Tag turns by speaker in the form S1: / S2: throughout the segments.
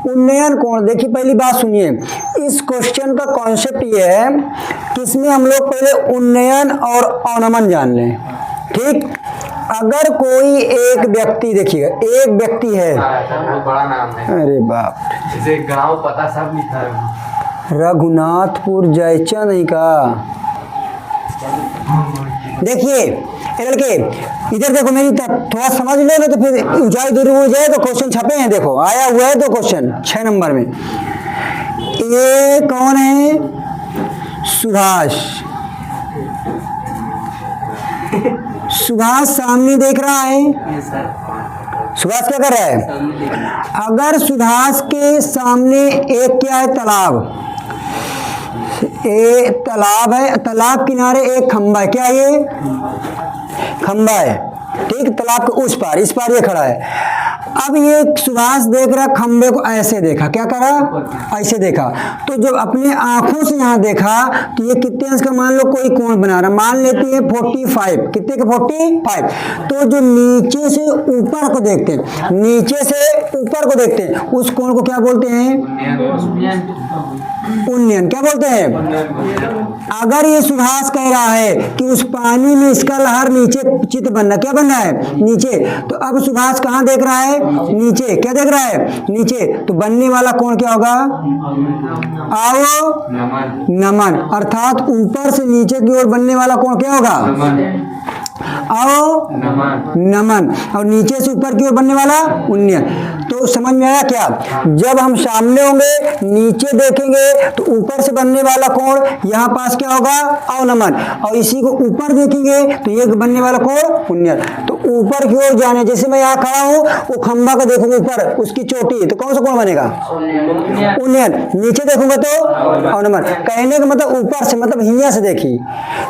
S1: उन्नयन कोण, देखिए पहली बात सुनिए, इस क्वेश्चन का कॉन्सेप्ट ये है कि इसमें हम लोग पहले उन्नयन और अवनमन जान लें। ठीक, अगर कोई एक व्यक्ति, देखिएगा एक व्यक्ति है,
S2: बहुत बड़ा नाम है,
S1: अरे बाप,
S2: जैसे गांव पता सब लिखा है,
S1: रघुनाथपुर जयचा नहीं का। देखिए लड़के इधर देखो मेरी तरफ, थोड़ा समझ लो ना तो फिर ऊंचाई दूरी हो जाए तो क्वेश्चन छपे हैं, देखो आया हुआ है तो क्वेश्चन 6 नंबर में। ये कौन है? सुभाष। सुभाष सामने देख रहा है, सुभाष क्या कर रहा है? अगर सुभाष के सामने एक क्या है? तालाब, एक तालाब है, तालाब किनारे एक खंबा है, क्या है ये? खंबा है। ठीक, तालाब के उस पार, इस पार ये खड़ा है। अब ये सुभाष देख रहा खंबे को, ऐसे देखा, क्या करा? ऐसे देखा। तो जो अपने आंखों से यहाँ देखा तो ये कितने अंश का, मान लो कोई कोण बना रहा, मान लेते हैं 45, कितने का? 45। तो जो नीचे से ऊपर को देखते हैं, नीचे से ऊपर को देखते हैं, उस कोण को क्या बोलते हैं? उन्नयन। क्या बोलते हैं? अगर ये सुभाष कह रहा है कि उस पानी में इसका लहर नीचे चित्र बनना, क्या बनना है? नीचे। तो अब सुभाष कहाँ देख रहा है? नीचे। क्या देख रहा है? नीचे। तो बनने वाला कोण क्या होगा? नमन। अर्थात ऊपर से नीचे की ओर बनने वाला कोण क्या होगा? आओ नमन। और नीचे से ऊपर की ओर बनने वाला उन्नयन। तो समझ में आया क्या? जब हम सामने होंगे, नीचे देखेंगे तो ऊपर से बनने वाला कोण यहाँ पास क्या होगा? अवनमन। और इसी को ऊपर देखेंगे तो ये बनने वाला कोण उन्नयन। तो ऊपर की ओर जाने, जैसे मैं यहाँ खड़ा हूँ, वो खंबा को देखूंगा ऊपर, उसकी चोटी, तो कौन सा कोण बनेगा? उन्नयन। नीचे देखूंगा तो अवनमन। कहने का मतलब ऊपर से, मतलब हिया से देखी।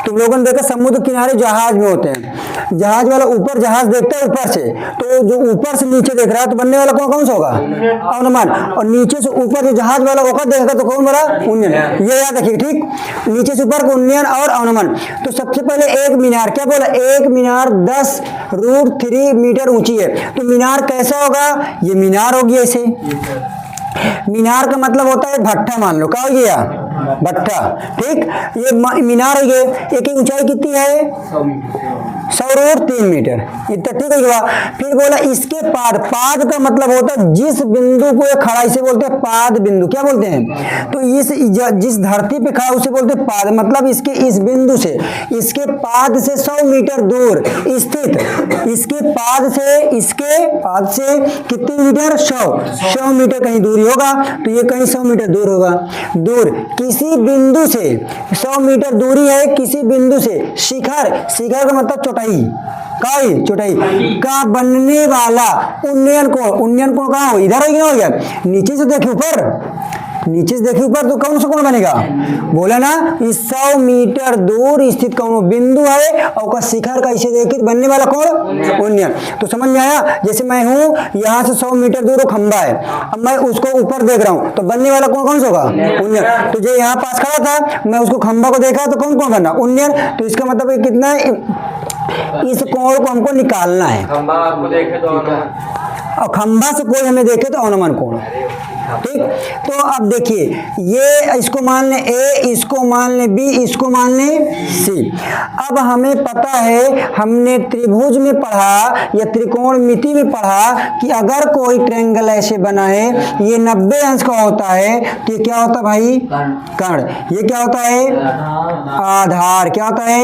S1: तुम लोगों ने देखा समुद्र किनारे जहाज में होते हैं, जहाज वाला ऊपर जहाज देखता है ऊपर से, तो जो ऊपर से नीचे देख रहा है तो बनने वाला कौन सा होगा? अवनमन। और नीचे से ऊपर जो जहाज वाला होगा देखेगा तो कौन बना? उन्नयन। ये याद रखिए। ठीक, नीचे से ऊपर को उन्नयन और अवनमन। तो सबसे पहले एक मीनार, क्या बोला? एक मीनार 10√3 मीटर ऊंची है। तो मीनार कैसा होगा? ये मीनार होगी ऐसे। मीनार का मतलब होता है भट्ठा, मान लो, क्या हो गया? भट्ठा। ठीक, ये मीनार है। ये की ऊंचाई कितनी है? 100√3 मीटर। इतना ठीक है। फिर बोला इसके पाद, पाद का मतलब होता है जिस बिंदु को ये खड़ा, इसे बोलते हैं पाद बिंदु। क्या बोलते हैं? तो इस जिस धरती पे खड़ा उसे बोलते हैं पाद। मतलब इसके इस बिंदु से, इसके पाद से 100 मीटर दूर स्थित, इसके पाद से कितने मीटर? 100 मीटर कहीं दूरी होगा, तो ये कहीं 100 मीटर दूर होगा। दूर किसी बिंदु से 100 मीटर दूरी है, किसी बिंदु से शिखर, शिखर का मतलब चौटाई, चौटाई का बनने वाला उन्नयन कोण। उन्नयन कोण कहाँ हो? इधर हो गया। नीचे से देखिए ऊपर, नीचे से देखिए ऊपर तो कौन सा कोण बनेगा? बोला ना, इस 100 मीटर दूर स्थित कौन बिंदु है और शिखर का इसे देखिए बनने वाला कोण उन्नयन। तो समझ में आया? जैसे मैं हूँ यहाँ से 100 मीटर दूर वो खंबा है, अब मैं उसको ऊपर देख रहा हूँ तो बनने वाला कोण कौन सा होगा? उन्नयन। तो जो यहाँ पास खड़ा था, मैं उसको खंबा को देखा तो कौन बना? उन्नयन। तो इसका मतलब कितना है? इस कोण को हमको निकालना है।
S2: खंबा आपको देखे तो
S1: और खंबा से कोई हमें देखे तो अवनमन कोण। ठीक, तो अब देखिए ये इसको मान लें ए, इसको मान लें बी, इसको मान लें सी। अब हमें पता है, हमने त्रिभुज में पढ़ा या त्रिकोणमिति में पढ़ा कि अगर कोई ट्रायंगल ऐसे बना है, ये 90 अंश का होता है, तो ये क्या होता है भाई? कर्ण। ये क्या होता है? आधार। क्या होता है?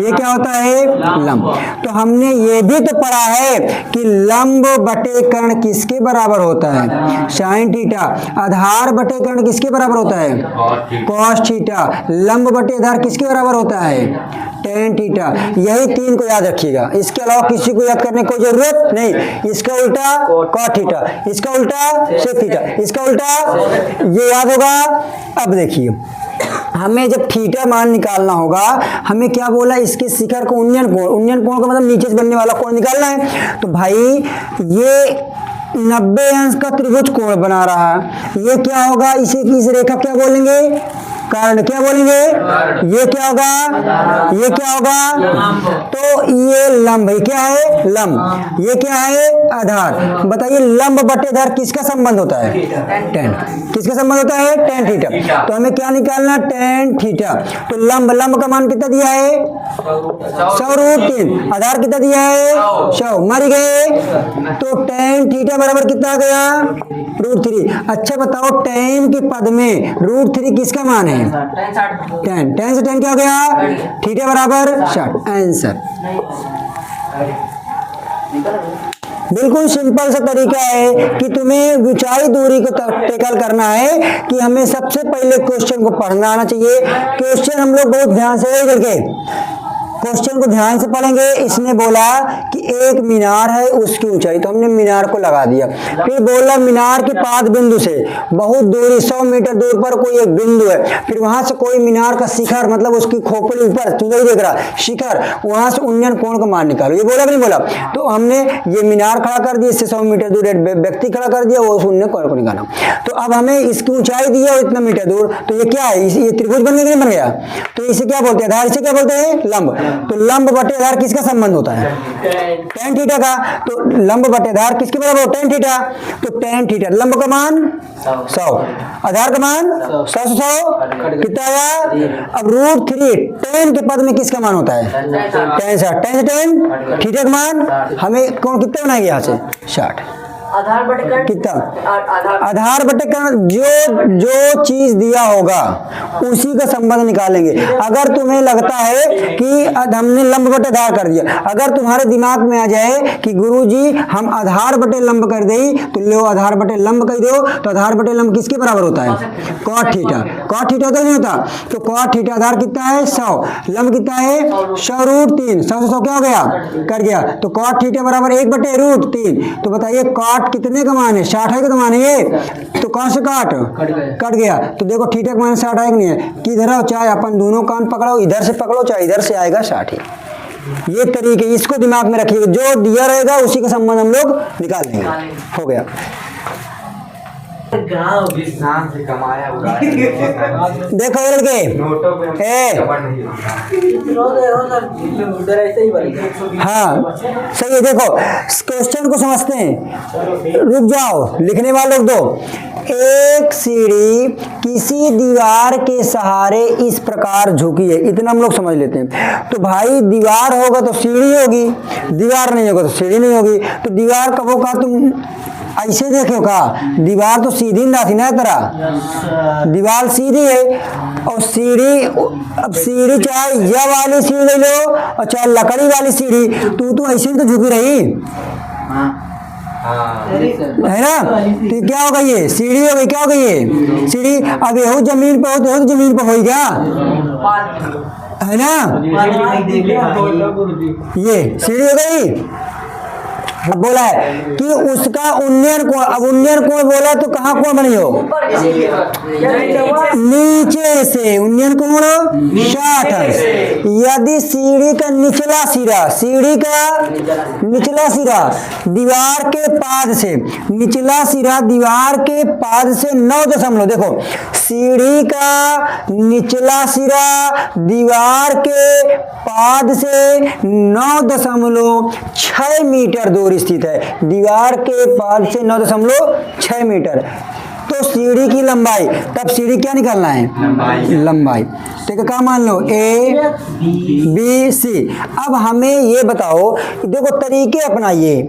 S1: ये क्या होता है? लंब। तो हमने ये भी तो पढ़ा है कि लंब बटे कर्ण किसके बराबर होता है? Sine theta. आधार बटे कर्ण किसके बराबर होता है? Cos theta. लंब बटे आधार किसके बराबर होता है? Tan theta. यही 3 को याद रखिएगा, इसके अलावा किसी को याद करने की कोई जरूरत नहीं। इसका उल्टा कॉट थीटा, इसका उल्टा सेक थीटा, इसका उल्टा, ये याद होगा। अब देखिए हमें जब थीटा मान निकालना होगा, हमें क्या बोला? इसके शिखर को उन्नयन कोण, उन्नयन कोण का मतलब नीचे से बनने वाला कोण निकालना है। तो भाई ये 90 अंश का त्रिभुज कोण बना रहा है, ये क्या होगा? इसे इस रेखा क्या बोलेंगे? कर्ण, क्या बोलेंगे, ये क्या होगा, ये क्या होगा, तो ये लंब, ये क्या है लंब, ये क्या है आधार। बताइए लंब बटे आधार किसका संबंध होता है, टेन, किसका संबंध होता है, टेन थीटा। तो हमें क्या निकालना, टेन थीटा। तो लंब, लंब का मान कितना दिया है, 100√3, आधार कितना दिया है 100, मर गए। तो टेन थीटा बराबर कितना आ गया, √3। अच्छा बताओ टेन के पद में √3 किसका मान है, टेन, टेन से टेन क्या हो गया, थीटा बराबर 60। आंसर बिल्कुल सिंपल सा तरीका है कि तुम्हें ऊंचाई दूरी को टैकल करना है कि हमें सबसे पहले क्वेश्चन को पढ़ना आना चाहिए। क्वेश्चन हम लोग बहुत ध्यान से करके क्वेश्चन को ध्यान से पढ़ेंगे। इसने बोला कि एक मीनार है उसकी ऊंचाई, तो हमने मीनार को लगा दिया। फिर बोला मीनार के पाद बिंदु से बहुत दूरी 100 मीटर दूर पर कोई एक बिंदु है, फिर वहां से कोई मीनार का शिखर मतलब उसकी खोपड़ी ऊपर तू नहीं देख रहा शिखर, वहां से उन्नयन कोण का मान निकालो। ये बोला कि नहीं बोला। तो हमने ये मीनार खड़ा कर दिया, इससे 100 मीटर दूर एक व्यक्ति खड़ा कर दिया, वो उन्नयन कोण को निकाला। तो अब हमें इसकी ऊंचाई दी है इतना मीटर दूर, तो ये क्या है, ये त्रिभुज बन गया, नहीं बन गया। तो इसे क्या बोलते हैं, आधार, इसे क्या बोलते हैं लंब। तो लंब बटे आधार किसका संबंध होता है, टेन थीटा का। तो लंब बटे आधार किसके बराबर हो, टेन थीटा। तो टेन थीटा, लंब का मान 100, आधार का मान 100 से 100 कितना आया। अब √3 टेन के पद में किसका मान होता है, टेन से 10, थीटा का मान हमें कौन कितना बनाएंगे यहाँ से 60।
S3: आधार बटे कर्ण
S1: कितना, आधार बटे कर्ण, जो चीज दिया होगा उसी का संबंध निकालेंगे। अगर तुम्हें लगता है कि हमने लंब बटे आधार कर दिया, अगर तुम्हारे दिमाग में आ जाए कि गुरुजी हम आधार बटे लंब कर दें, तो लो आधार बटे लंब कर दो। तो आधार बटे लंब किसके बराबर होता है, कॉट थीटा। कॉट थीटा होता नहीं होता। तो कॉट थीटा आधार कितना है 100, लंब कितना है 100√3, 100 से 100 क्या हो गया, कट गया। तो कॉट थीटा बराबर 1/√3। तो बताइए कॉट कितने का मान है, 60 है का मान है ये। तो कौन से कट गया। तो देखो थीटा का मान 60 है कि नहीं है, किधर हो, चाहे अपन दोनों कान पकड़ो, इधर से पकड़ो चाहे इधर से, आएगा 60 ही। ये तरीके, इसको दिमाग में रखिए, जो दिया रहेगा उसी का संबंध हम लोग निकाल लेंगे। हो गया।
S2: जिस नाम से कमाया
S1: देखो लड़के, हाँ सही है। देखो क्वेश्चन को समझते हैं, रुक जाओ लिखने वाले लोग दो। एक सीढ़ी किसी दीवार के सहारे इस प्रकार झुकी है, इतना हम लोग समझ लेते हैं। तो भाई दीवार होगा तो सीढ़ी होगी, दीवार नहीं होगा तो सीढ़ी नहीं होगी। तो दीवार कब होगा, तुम ऐसे देखो का, दीवार तो सीधी ना थी ना तरह, दीवार सीधी है और सीढ़ी, अब सीढ़ी चाहे यह वाली सीढ़ी ले लो और चाहे लकड़ी वाली सीढ़ी, तू ऐसे ही तो झुकी रही है ना। तो क्या होगा, ये सीढ़ी हो गई, क्या हो गई ये सीढ़ी। अब ये जमीन पर हो तो जमीन पर हो गया है ना, ये सीढ़ी हो गई। अब बोला है कि उसका उन्नयन कोण, अब उन्नयन कोण बोला तो कहाँ कोण बनी हो, नीचे से उन्नयन कोण 60। यदि सीढ़ी का निचला सिरा, सीढ़ी का निचला सिरा दीवार के पाद से, निचला सिरा दीवार के पाद से 9 देखो सीढ़ी का निचला सिरा दीवार के पाद से 9.6 मीटर दूर स्थित है, दीवार के पाद से 9.6 मीटर। तो सीढ़ी की लंबाई, तब सीढ़ी क्या निकालना है, लंबाई। ठीक है, क्या मान लो A B C। अब हमें ये बताओ, देखो तरीके अपनाइए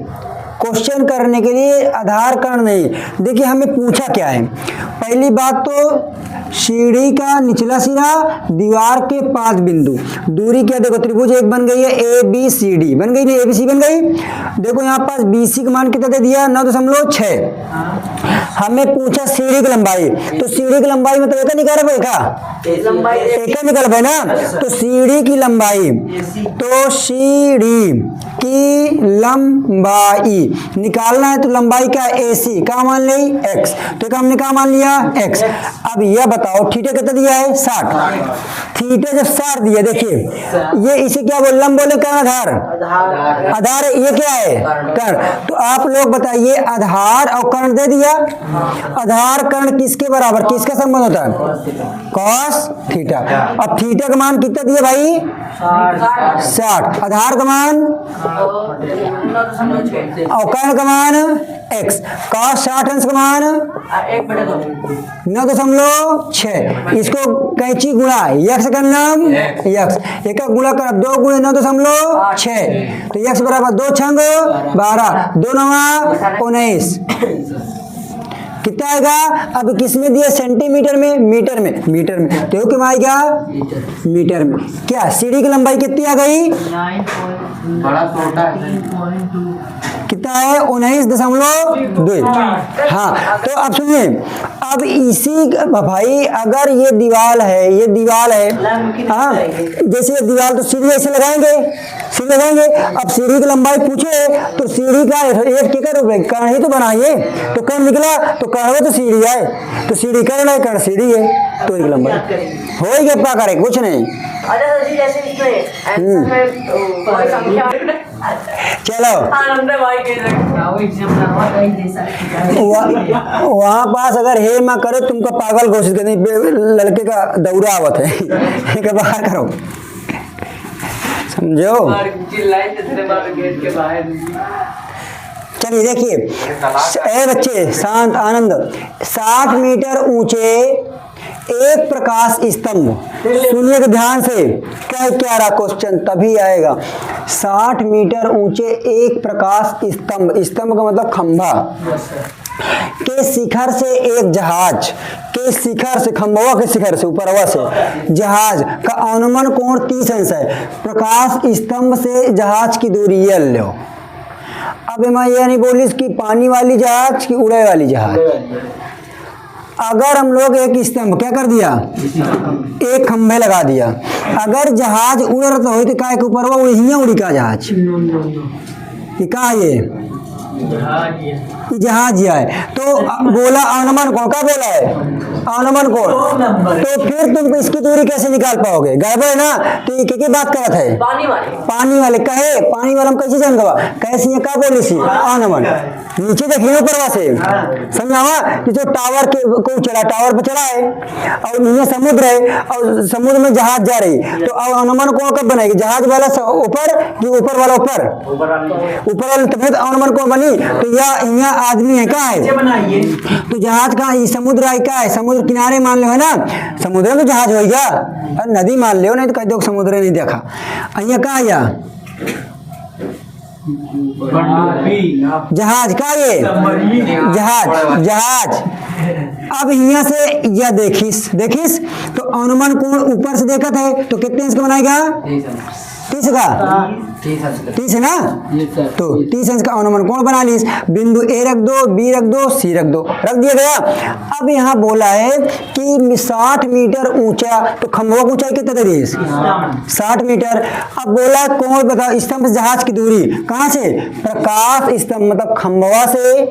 S1: क्वेश्चन करने के लिए, आधार कर्ण नहीं। देखिए हमें पूछा क्या है, पहली बात तो सीढ़ी का निचला सिरा दीवार के पाद बिंदु, दूरी क्या, देखो त्रिभुज एक बन गई है ABCD, बन गई नहीं, ABC बन गई। देखो यहाँ पास BC का मान कितना दे दिया 9.6। हमें पूछा सीढ़ी की लंबाई, तो सीढ़ी की लंबाई मतलब एक निकाल रहे एक निकाल रहे ना। तो सीढ़ी की लंबाई, तो सीढ़ी की लंबाई निकालना है, तो लंबाई क्या AC का मान ली x, तो हमने क्या मान लिया x। अब यह बताओ थीटा कितना दिया है 60, थीटा जब 60 दिया, देखिए ये इसे क्या बोल, लंब बोले क्या, आधार, आधार ये क्या है कर्ण। तो आप लोग बताइए आधार और कर्ण दे दिया, आधार कर्ण किसके बराबर, किसका संबंध होता है, cos कॉस थीटा। अब थीटा का मान कितना दिया भाई 60, आधार का मान और कर्ण का मान x, cos 60 अंश का मान 9.6, इसको कैंची गुणा x का नाम x, एक का गुणा कर 2 गुणे 9.6, तो x बराबर 2 छंग 12, 2 9 19, कितना आएगा। अब किसमें दिया सेंटीमीटर में, मीटर में, मीटर में, तो क्यों आएगा मीटर में। क्या सीढ़ी की लंबाई कितनी आ गई,
S2: बड़ा छोटा
S1: कितना है 19.2। हाँ, तो अब सुनिए, अब इसी भाई अगर ये दीवार है, ये दीवार है, हाँ जैसे ये दीवार तो सीढ़ी ऐसे लगाएंगे, सीढ़ी लगाएंगे। अब सीढ़ी की लंबाई पूछे तो सीढ़ी का एक टिकट रुपये कर्ण ही तो बनाइए, तो कर्ण निकला तो कर्ण तो सीढ़ी है, तो सीढ़ी कर्ण है, कर्ण सीढ़ी है, तो एक लंबाई हो गया, क्या करे कुछ नहीं। चलो वहाँ पास अगर हे मैं करो तुमको पागल घोषित करनी, लड़के का दौरा आवत है के बाहर करो, समझो। चलिए देखिए, ए बच्चे शांत आनंद, 60 मीटर ऊंचे एक प्रकाश स्तंभ, सुनिए ध्यान से, क्या रहा क्वेश्चन तभी आएगा। 60 मीटर ऊंचे एक प्रकाश स्तंभ, स्तंभ का मतलब खंभा, के शिखर से एक जहाज, के शिखर से, खंभवा के शिखर से, ऊपर हवा से जहाज का अनुमान कोण 30 अंश है। प्रकाश स्तंभ से जहाज की दूरी ये लो। अब मैं ये नहीं बोली कि पानी वाली जहाज की उड़े वाली जहाज, अगर हम लोग एक स्तंभ क्या कर दिया, एक खंभे लगा दिया, अगर जहाज उड़ रहा हो तो काय के ऊपर वो उड़ी का जहाज, ये कहा ये जहाज है, तो बोला अनुमान कोण का बोला है, अनुमान कोण, तो फिर तुम इसकी दूरी कैसे निकाल पाओगे, गड़बड़ है ना। तो ये क्या बात करत है, पानी वाले कहे, पानी वाले हम कैसे जानवा, कैसे ये का बोली सी अनुमान, नीचे देखिए ऊपर से समझावा कि जो टावर के को चला, टावर पे चला है और नीचे समुद्र है और समुद्र में जहाज जा रही, तो अब अनुमान कोण कब बनेगी, जहाज वाला ऊपर कि ऊपर वाला ऊपर, ऊपर वाला, तब अनुमान कोण बनी। तो यहाँ आदमी है, कहाँ है, तो जहाज कहाँ, समुद्र है, क्या है, समुद्र किनारे मान लो है ना, समुद्र में तो जहाज होगा, और नदी मान लो, नहीं तो कह दो समुद्र नहीं देखा। यहाँ कहाँ है, जहाज का ये जहाज, जहाज। अब यहाँ से यह देखिस, देखिस तो अनुमान कोण ऊपर से देखा था तो कितने अंश का बनाएगा, 30 का, 30 है ना, तो 30 अंश का अनुमान कोण बना ली। बिंदु ए रख दो, बी रख दो, सी रख दो, रख दिया गया। अब यहाँ बोला है कि 60 मीटर ऊंचा, तो खंभवा की ऊंचाई कितना दे 60 मीटर। अब बोला कोण बताओ, स्तंभ से जहाज की दूरी, कहाँ से, प्रकाश स्तंभ मतलब खंभवा से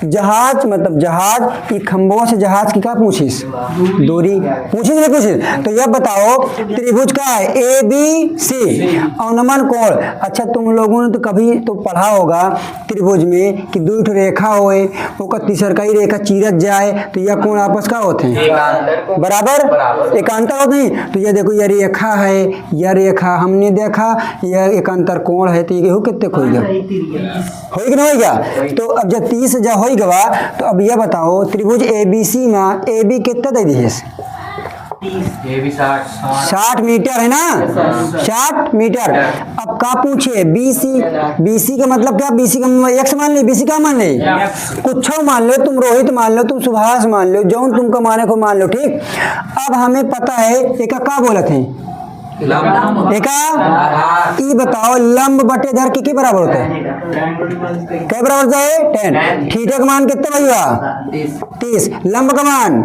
S1: जहाज, मतलब जहाज की खंभवा से जहाज की क्या पूछिस, दूरी पूछिस नहीं पूछिस। तो यह बताओ त्रिभुज का है ए बी सी, अनुमान कोण। अच्छा तुम लोगों ने तो कभी तो पढ़ा होगा त्रिभुज में कि दो रेखा होए, वो तीसरा ही रेखा चीरत जाए तो यह कोण आपस का होते हैं, बराबर एकांतर होते हैं। तो यह देखो यह रेखा है, यह रेखा हमने देखा, यह एकांतर कोण है, तो ये कितने होगा, हो कि नहीं होगा। तो अब जब 30 जब हो गवा, तो अब यह बताओ त्रिभुज ए बी सी में ए बी कितना दे दिए, 60 मीटर है ना, 60 मीटर। अब का पूछे BC, BC का मतलब क्या, BC का एक्स मान ले, BC का मान ले, कुछ मान लो, तुम रोहित मान लो, तुम सुभाष मान लो, जो तुमको माने को मान लो, ठीक। अब हमें पता है एक का बोला थे, एका ई बताओ लंब बटे धर के बराबर होता है, क्या बराबर होता है 10। थीटा का मान कितना भैया 30, लंब का मान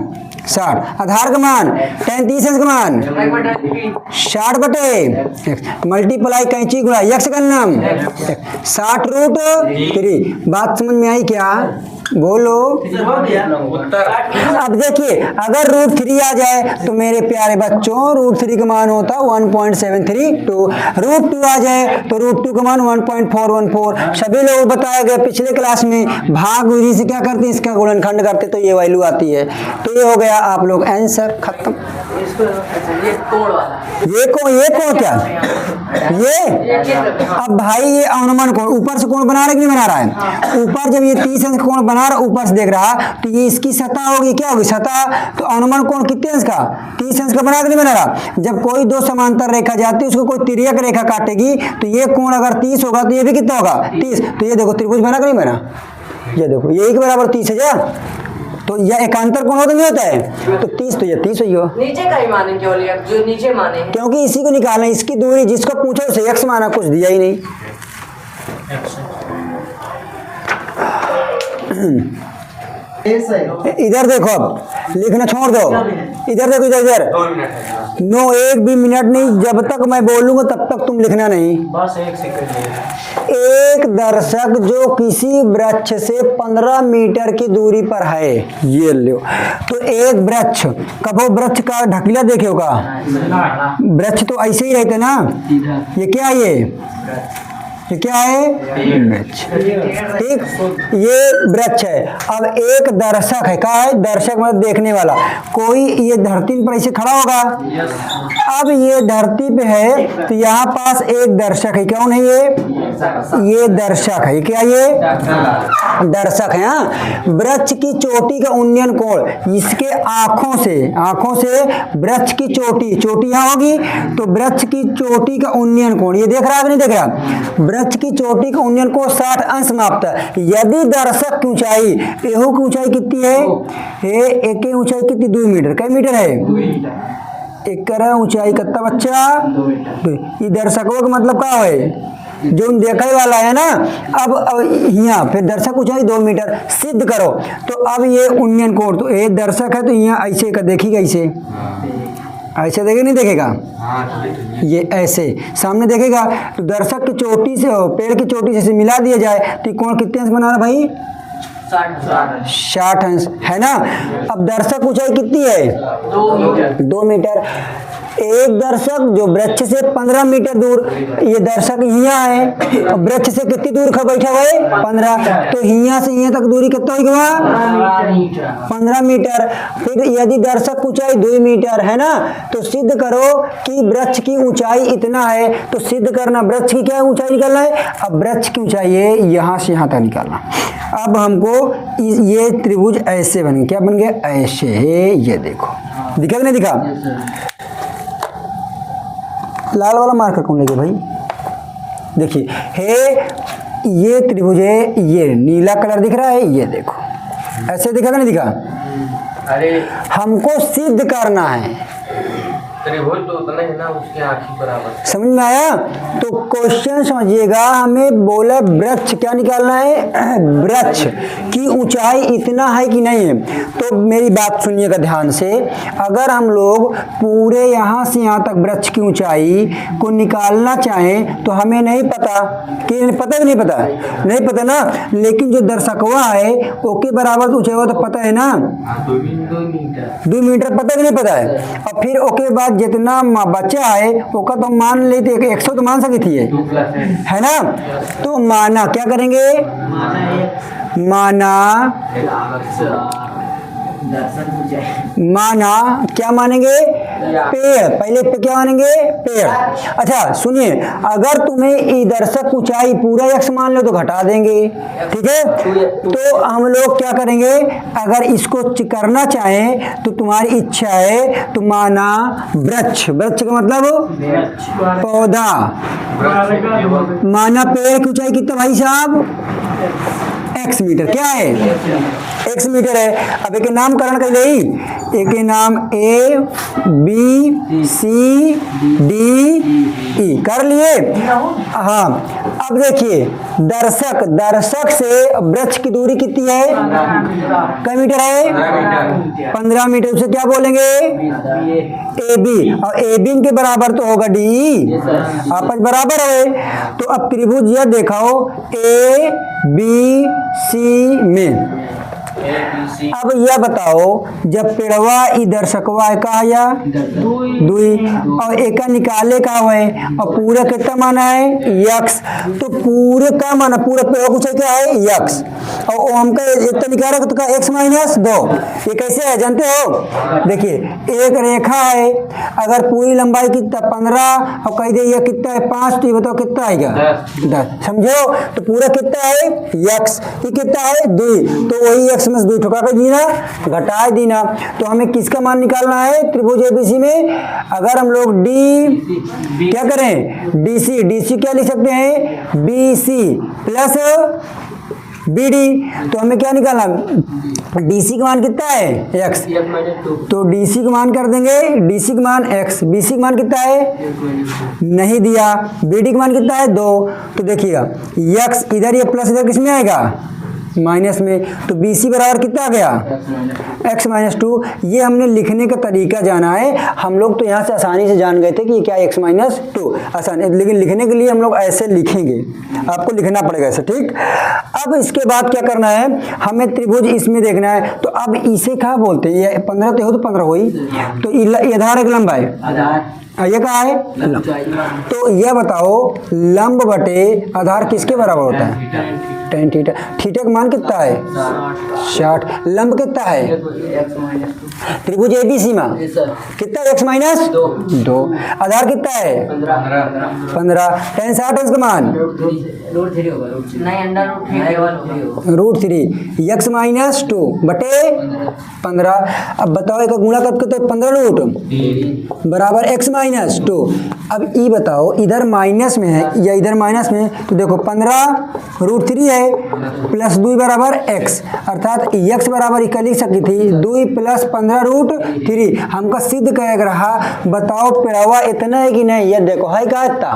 S1: 60, आधार का मान 10, 30 का मान 60 बटे मल्टीप्लाई कैंची गुणा यक्ष का नाम 60√3। बात समझ में आई क्या। बोलो।
S2: उत्तर।
S1: अब देखिए अगर √3 आ जाए तो मेरे प्यारे बच्चों √3 का मान होता है 1.732। √2 आ जाए तो √2 का मान 1.414। सभी लोग बताया गया पिछले क्लास में भाग विधि से क्या करते हैं, इसका गुणनखंड करते तो ये वैल्यू आती है। तो ये हो गया आप लोग आंसर खत्म। ये कोण क्या ये, अब भाई ये अनुमान कोण ऊपर से कोण बना रहा है कि नहीं बना रहा है? ऊपर जब ये 30 अंश कोण बना रहा ऊपर से देख रहा तो ये इसकी सतह होगी, क्या होगी सतह। तो अनुमान कोण कितने अंश का, 30 अंश का बना के नहीं बना रहा। जब कोई दो समांतर रेखा जाती है उसको कोई तिर्यक रेखा काटेगी तो ये कोण अगर 30 होगा तो ये भी कितना होगा 30। तो ये देखो त्रिभुज बना कि नहीं बना, ये देखो यही के बराबर 30 है जा। तो यह एकांतर कोण होता नहीं होता है, तो 30 तो ये 30 ही हो।
S3: नीचे का ही माने केवल, जो नीचे माने,
S1: क्योंकि इसी को निकालना है, इसकी दूरी जिसको पूछो उसे x माना, कुछ दिया ही नहीं। इधर देखो, अब लिखना छोड़ दो, इधर देखो, इधर नो 1 भी मिनट नहीं, जब तक मैं बोलूंगा तब तक तुम लिखना नहीं।
S4: बस 1 सेकंड।
S1: एक दर्शक जो किसी वृक्ष से 15 मीटर की दूरी पर है, ये लो। तो एक वृक्ष, कबो वृक्ष का ढकलिया देखे होगा, वृक्ष तो ऐसे ही रहते ना। ये क्या है, ये क्या है वृक्ष, ठीक, ये वृक्ष है। अब एक दर्शक है, क्या है दर्शक मतलब देखने वाला, कोई ये धरती पर ऐसे खड़ा होगा। अब ये धरती पे है तो यहाँ पास एक दर्शक है, कौन है ये दर्शक है, क्या ये दर्शक है। हाँ, वृक्ष की चोटी का उन्नयन कोण, इसके आंखों से वृक्ष की चोटी यहाँ होगी, तो वृक्ष की चोटी का उन्नयन कोण ये देख रहा है कि नहीं देख रहा। वृक्ष की चोटी का उन्नयन कोण 60 अंश मापता है। यदि दर्शक की ऊंचाई, एहू की ऊंचाई कितनी है, एक की ऊंचाई कितनी 2 मीटर, कई मीटर है, एक कर ऊंचाई कितना बच्चा 2। ये दर्शकों का मतलब क्या है, जो देखने वाला है ना। अब यहाँ फिर दर्शक ऊंचाई 2 मीटर सिद्ध करो। तो अब ये उन्नयन कोण, तो ये दर्शक है तो यहाँ ऐसे का देखिएगा, ऐसे देखेगा नहीं देखेगा, ये ऐसे सामने देखेगा। तो दर्शक की चोटी से पेड़ की चोटी से मिला दिया जाए तो कोण कितने अंश बना रहा भाई 60 अंश है ना। अब दर्शक ऊंचाई कितनी है 2 मीटर। एक दर्शक जो वृक्ष से 15 मीटर दूर, ये दर्शक यहाँ है, और वृक्ष से कितनी दूर का बैठा हुआ है 15, तो यहाँ से यहाँ तक दूरी कितना होगा 15 मीटर। फिर यदि दर्शक ऊंचाई 2 मीटर है ना, तो सिद्ध करो कि वृक्ष की ऊंचाई इतना है। तो सिद्ध करना वृक्ष की क्या ऊंचाई निकालना है, अब वृक्ष की ऊंचाई है यहाँ से यहाँ तक निकालना। अब हमको ये त्रिभुज ऐसे बन गए, क्या बन गए ऐसे, ये देखो दिखा कि नहीं दिखा। लाल वाला मार्कर कौन लेंगे भाई, देखिए है ये त्रिभुज है, ये नीला कलर दिख रहा है, ये देखो ऐसे दिखा कि नहीं दिखा।
S2: अरे
S1: हमको सिद्ध करना है,
S2: त्रिभुज तो उतना ही ना, उसके आँखी बराबर।
S1: समझ में आया। तो क्वेश्चन समझिएगा, हमें बोला वृक्ष क्या निकालना है, वृक्ष की ऊंचाई इतना है कि नहीं है। तो मेरी बात सुनिएगा ध्यान से, अगर हम लोग पूरे यहाँ से यहाँ तक वृक्ष की ऊंचाई को निकालना चाहें तो हमें नहीं पता कि पता कि नहीं पता, नहीं पता ना। लेकिन जो दर्शकवा है ओके बराबर ऊंचाई हुआ तो पता है ना, 2 मीटर पता कि नहीं पता है। और फिर ओके बाद जितना बच्चा है ओका तो मान लेते 100 तो मान सकती है ना। तो माना क्या करेंगे, माना क्या मानेंगे पेड़, पहले पे क्या मानेंगे पेड़। अच्छा सुनिए, अगर तुम्हें दर्शक ऊंचाई पूरा x मान लो तो घटा देंगे, ठीक है। तो हम लोग क्या करेंगे, अगर इसको करना चाहें तो तुम्हारी इच्छा है तो माना वृक्ष, वृक्ष का मतलब पौधा, माना पेड़ की ऊंचाई कितना भाई साहब x मीटर, क्या है x मीटर है। अब एक नामकरण कर ले, एक नाम A B C D E कर लिए। हाँ अब देखिए दर्शक से वृक्ष की दूरी कितनी है, कितने मीटर है 15 मीटर। उसे क्या बोलेंगे AB, और AB के बराबर तो होगा D, आपस बराबर है। तो अब त्रिभुज यह देखाओ A B सी में। अब यह बताओ जब पेड़वा इधर सकवा है का या दुई और एक निकाले का है और पूरा कितना माना है यक्स, तो पूरे का माना पूरा पेड़वा कुछ क्या है यक्स और हमका इतना निकाला तो का एक्स माइनस 2। ये कैसे है जानते हो? देखिए एक रेखा है, अगर पूरी लंबाई कितना 15 और कह दे ये कितना है 5, तो ये बताओ कितना आएगा 10। समझो? तो पूरा कितना है यक्स, ये कितना है 2, तो वही एक्स में 2 ठुका कर दीना घटा दीना। तो हमें किसका मान निकालना है त्रिभुज एबीसी में? अगर हम लोग डी क्या करें डीसी क्या लिख सकते हैं बीसी प्लस बीडी, तो हमें क्या निकालना डीसी का मान कितना है एक्स, तो डीसी का मान कर देंगे डीसी का मान एक्स, बीसी का मान कितना है नहीं दिया, बीडी का मान कितना है 2। तो देखिएगा एक्स इधर ये प्लस इधर किस में आएगा माइनस में, तो बी सी बराबर कितना आ गया एक्स माइनस 2। ये हमने लिखने का तरीका जाना है, हम लोग तो यहाँ से आसानी से जान गए थे कि ये क्या एक्स माइनस 2 आसानी, लेकिन लिखने के लिए हम लोग ऐसे लिखेंगे, आपको लिखना पड़ेगा ऐसे। ठीक, अब इसके बाद क्या करना है हमें त्रिभुज इसमें देखना है। तो अब इसे क्या बोलते हैं, ये 15 तो हो तो 15 हो ही, तो ये आधार एक लंबा है, ये कहा है तो यह बताओ लंब बटे आधार किसके बराबर होता है tan थीटा। थीटा का मान कितना है 60, लंब कितना है त्रिभुज एबीसी में कितना एक्स माइनस 2, आधार कितना है 15, tan 60 का मान √3 एक्स माइनस 2 बटे 15। अब बताओ एक गुणा करके तो 15 रूट बराबर एक्स माइनस 2। अब ये बताओ इधर माइनस में है या इधर माइनस में, तो देखो 15 √3 है प्लस 2 बराबर एक्स, अर्थात एक्स बराबर इक्वल लिख सकती थी 2 प्लस 15 √3। हमका सिद्ध कर रहा, बताओ पेड़वा इतना है कि नहीं, ये देखो है क्या इतना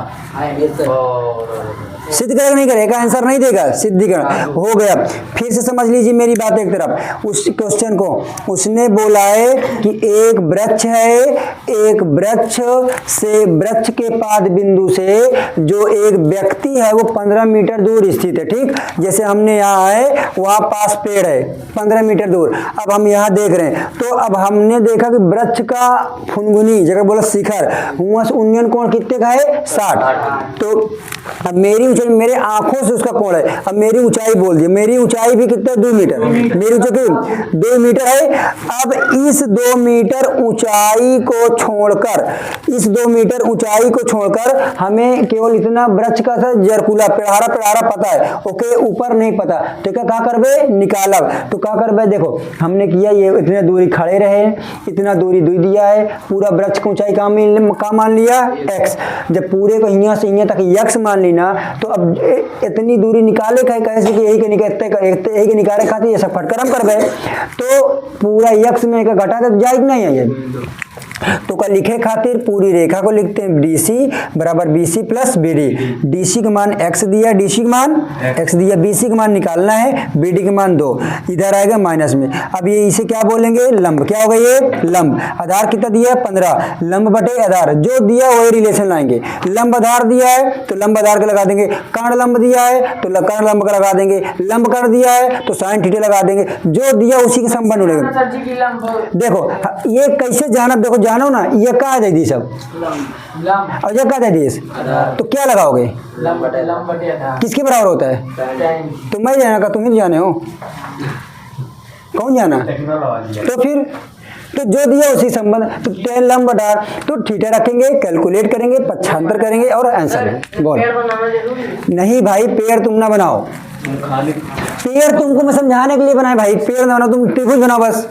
S1: सिद्ध करेगा नहीं करेगा आंसर नहीं देगा, सिद्धीकरण हो गया। फिर से समझ लीजिए मेरी बात एक तरफ, उस क्वेश्चन को उसने बोला है कि एक वृक्ष है, एक वृक्ष से वृक्ष के पाद बिंदु से जो एक व्यक्ति है वो 15 मीटर दूर स्थित है। ठीक, जैसे हमने यहाँ है वहाँ पास पेड़ है 15 मीटर दूर, अब हम यहाँ देख रहे हैं, तो अब हमने देखा कि वृक्ष का फुनगुनी जगह बोला शिखर वहाँ से उन्नयन कोण कितने का है 60, तो अब मेरे आंखों से उसका कोण है, अब मेरी ऊंचाई बोल दिया, मेरी ऊंचाई भी कितना 2 मीटर, मेरी ऊंचाई 2 मीटर है। अब इस 2 मीटर ऊंचाई को छोड़कर, इस 2 मीटर ऊंचाई को छोड़कर हमें केवल इतना वृक्ष का था जरकुला पेड़ारा पता है, ओके ऊपर नहीं पता, ठीक है क्या करबे निकालब, तो क्या करबे देखो हमने किया ये इतने दूरी खड़े रहे, इतना दूरी दे दिया है, पूरा वृक्ष की ऊंचाई का मान लिया एक्स, जब पूरे को यहाँ से यहाँ तक एक्स मान ली ना, तो अब इतनी दूरी निकाले का कैसे कि यही के निकाले खाते ये सब फटकरम करबे, तो पूरा एक्स में घटा तो जाएगा नहीं है ये, तो का लिखे खातिर पूरी रेखा को लिखते हैं डीसी बराबर बीसी प्लस बीडी। डीसी का मान एक्स दिया, डीसी का मान एक्स दिया, बीसी का मान निकालना है, बीडी का मान 2, इधर आएगा माइनस में। अब ये इसे क्या बोलेंगे लंब, क्या होगा ये लंब। आधार कितना दिया है 15, लंब बटे आधार जो दिया वही रिलेशन लाएंगे, लंब आधार दिया है तो लंब आधार का लगा देंगे, कर्ण लंब दिया है तो कर्ण लंब का लगा देंगे, लंब कर्ण दिया है तो साइन थीटा लगा देंगे, जो दिया उसी के संबंध उड़ेगा। देखो ये कैसे जाना, देखो जानो ना ये कहा दे दी सब और ये कहा दे दी, तो क्या लगाओगे किसके बराबर होता है, तो मैं जाना का तुम ही जाने हो, कौन जाना, तो फिर तो जो दिया उसी संबंध, तो tan लंब बटा तो थीटा रखेंगे, कैलकुलेट करेंगे, पक्षांतर करेंगे और आंसर बोल। नहीं भाई पेड़ तुम ना बनाओ, पेड़ तुमको मैं समझाने के लिए बनाए भाई, पेड़ ना बनाओ तुम त्रिभुज बनाओ बस।